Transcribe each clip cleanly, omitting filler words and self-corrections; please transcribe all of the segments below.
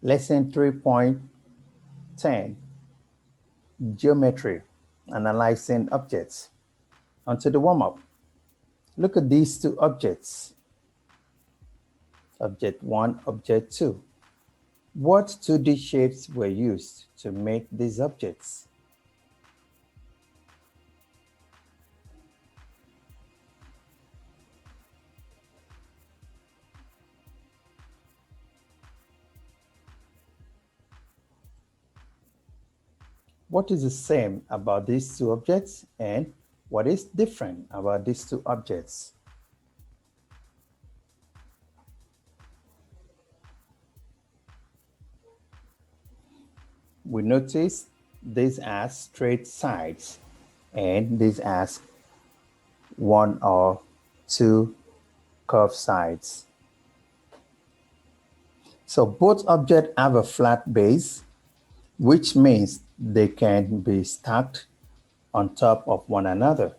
Lesson 3.10, Geometry, Analyzing Objects. Onto the warm-up. Look at these two objects. Object 1, Object 2. What 2D shapes were used to make these objects? What is the same about these two objects and what is different about these two objects? We notice these as straight sides and these as one or two curved sides. So both objects have a flat base, which means they can be stacked on top of one another.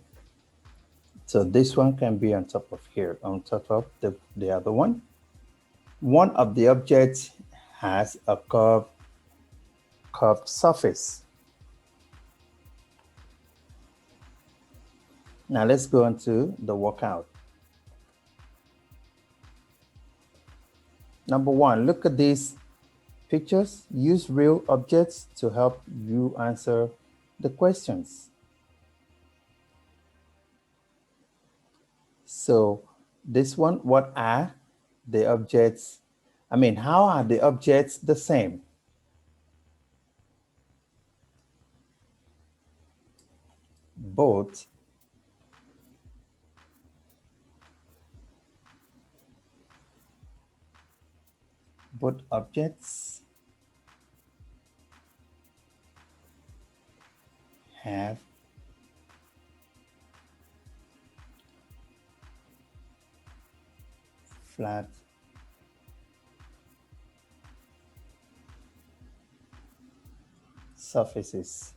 So this one can be on top of here, on top of the other one. One of the objects has a curved surface. Now let's go on to the workout. Number 1, look at these pictures. Use real objects to help you answer the questions. So this one, what are the objects? How are the objects the same? Both objects have flat surfaces.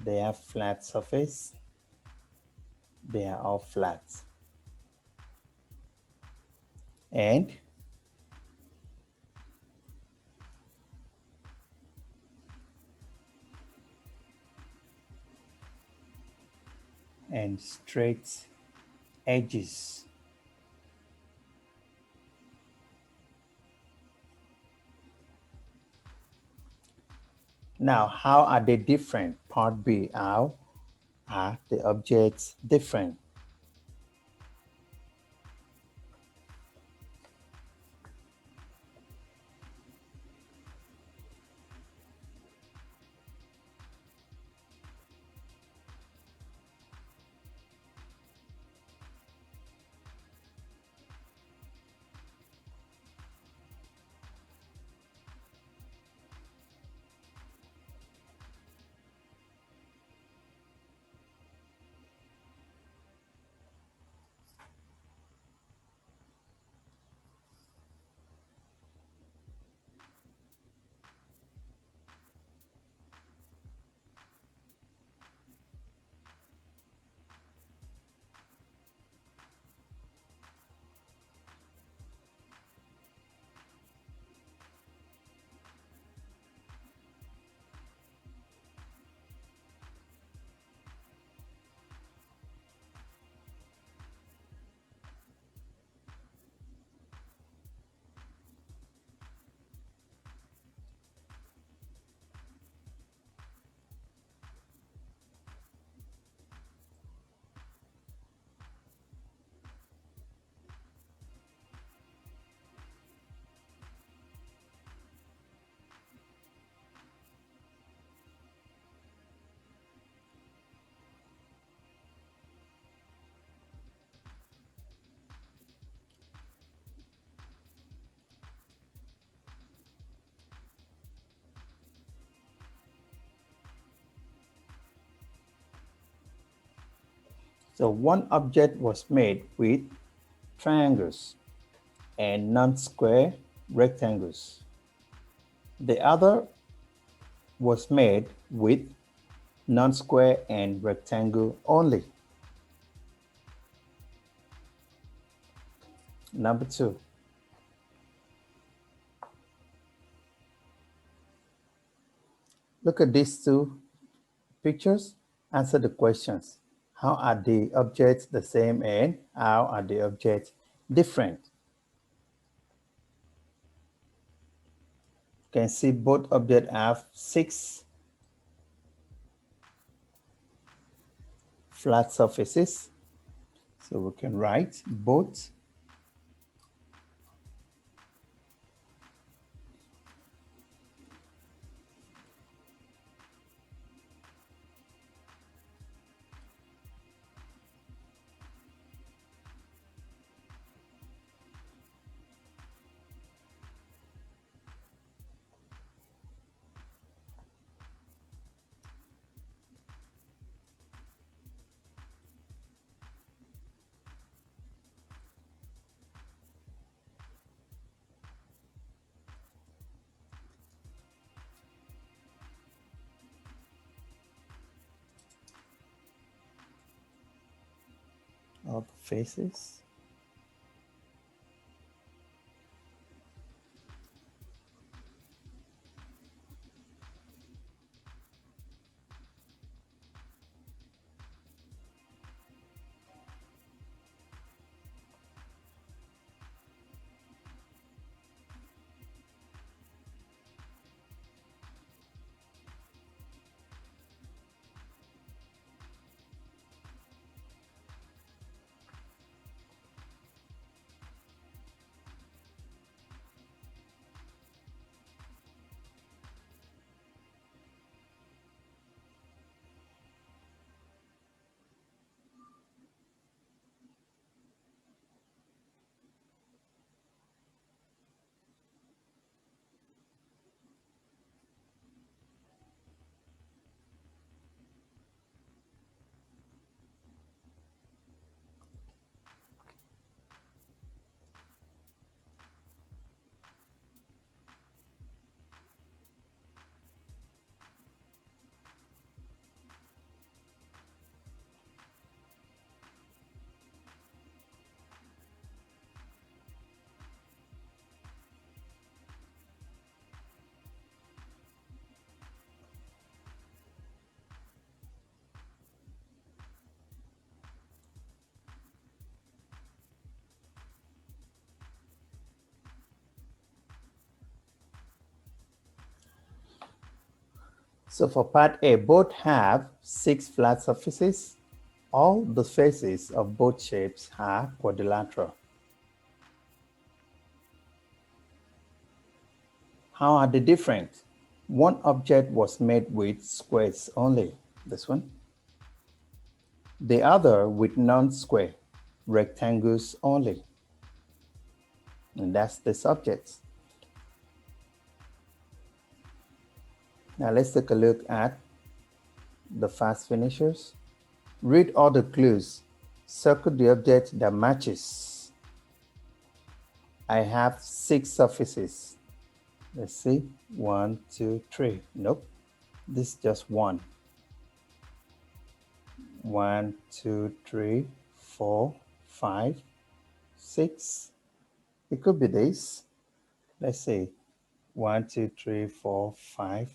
They have flat surface. They are all flat. And straight edges. Now, how are they different? Part B, how are the objects different? So one object was made with triangles and non-square rectangles. The other was made with non-square and rectangle only. Number 2. Look at these two pictures. Answer the questions. How are the objects the same and how are the objects different? You can see both objects have 6 flat surfaces. So we can write both of faces. So for part A, both have 6 flat surfaces. All the faces of both shapes are quadrilateral. How are they different? One object was made with squares only, this one. The other with non-square, rectangles only. And that's the subject. Now let's take a look at the fast finishers. Read all the clues. Circle the object that matches. I have 6 surfaces. Let's see. 1, 2, 3. Nope. This is just one. 1, 2, 3, 4, 5, 6. It could be this. Let's see. 1, 2, 3, 4, 5.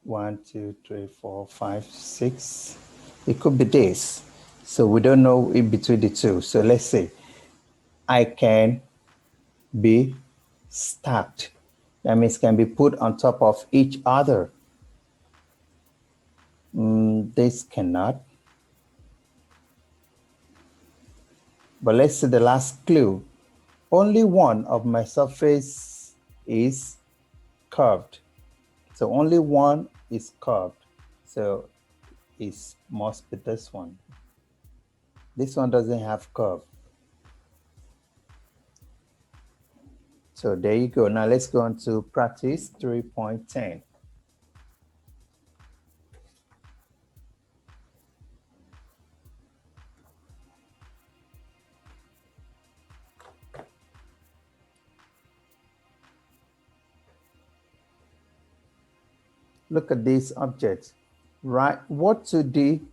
1, 2, 3, 4, 5, 6. It could be this. So we don't know in between the two. So let's say I can be stacked. That means can be put on top of each other. This cannot. But let's see the last clue. Only one of my surface is curved. So only one is curved. So it must be this one. This one doesn't have curve. So there you go. Now let's go on to practice 3.10. Look at these objects. Right, what 2D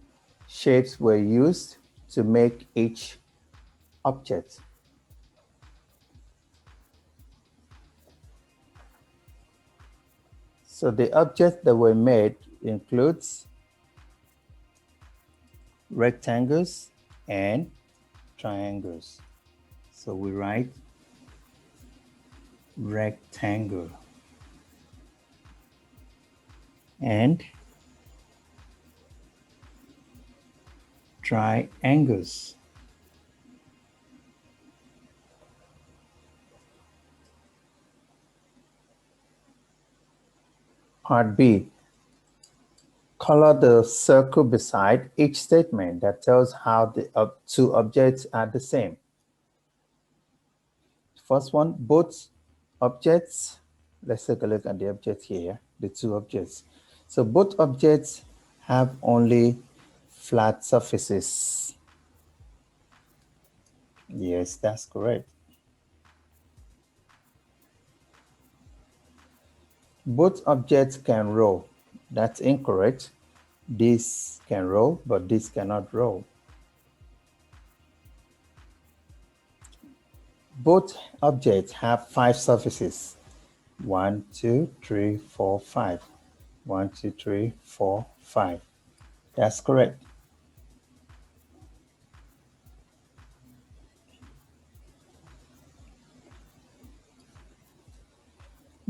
shapes were used to make each object? So the objects that were made includes rectangles and triangles. So we write rectangle and triangles. Part B. Color the circle beside each statement that tells how the two objects are the same. First one, both objects. Let's take a look at the object here, the two objects. So both objects have only flat surfaces. Yes, that's correct. Both objects can roll. That's incorrect. This can roll, but this cannot roll. Both objects have 5 surfaces. 1, 2, 3, 4, 5. 1, 2, 3, 4, 5. That's correct.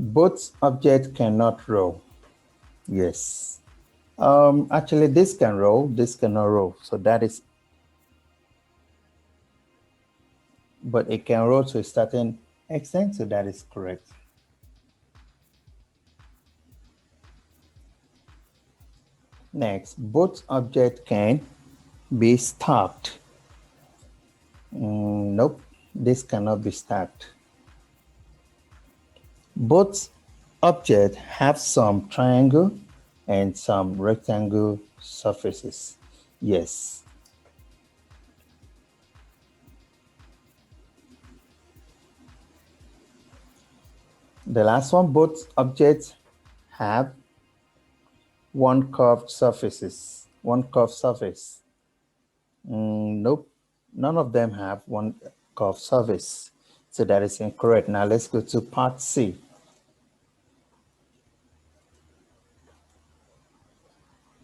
Both objects cannot roll. Yes. Actually, this can roll, this cannot roll. So that is, but it can roll to a certain extent, so that is correct. Next, both objects can be stacked. Nope, this cannot be stacked. Both objects have some triangle and some rectangle surfaces. Yes. The last one, both objects have one curved surface. Nope, none of them have one curved surface. So that is incorrect. Now let's go to part C.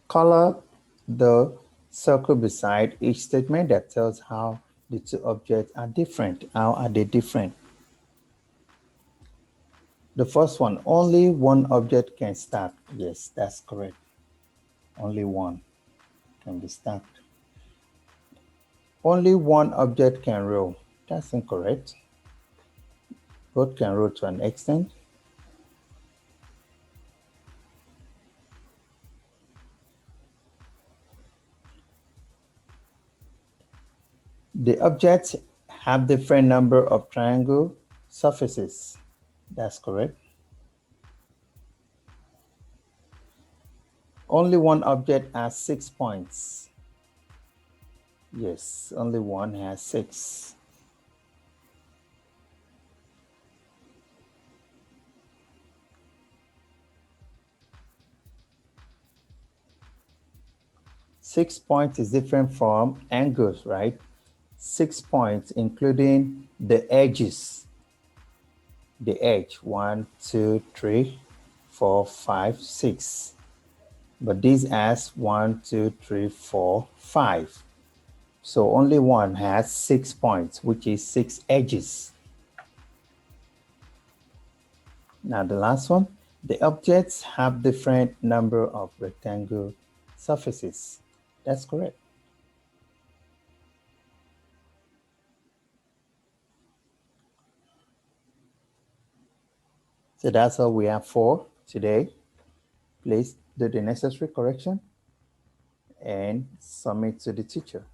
Color the circle beside each statement that tells how the two objects are different. How are they different? The first one, only one object can stack. Yes, that's correct. Only one can be stacked. Only one object can roll. That's incorrect. Both can roll to an extent. The objects have different number of triangle surfaces. That's correct. Only one object has 6 points. Yes, only one has 6. Six points is different from angles, right? 6 points, including the edges. The edge, 1, 2, 3, 4, 5, 6. But this has 1, 2, 3, 4, 5. So only one has 6 points, which is 6 edges. Now the last one, the objects have different number of rectangle surfaces. That's correct. So that's all we have for today. Please do the necessary correction and submit to the teacher.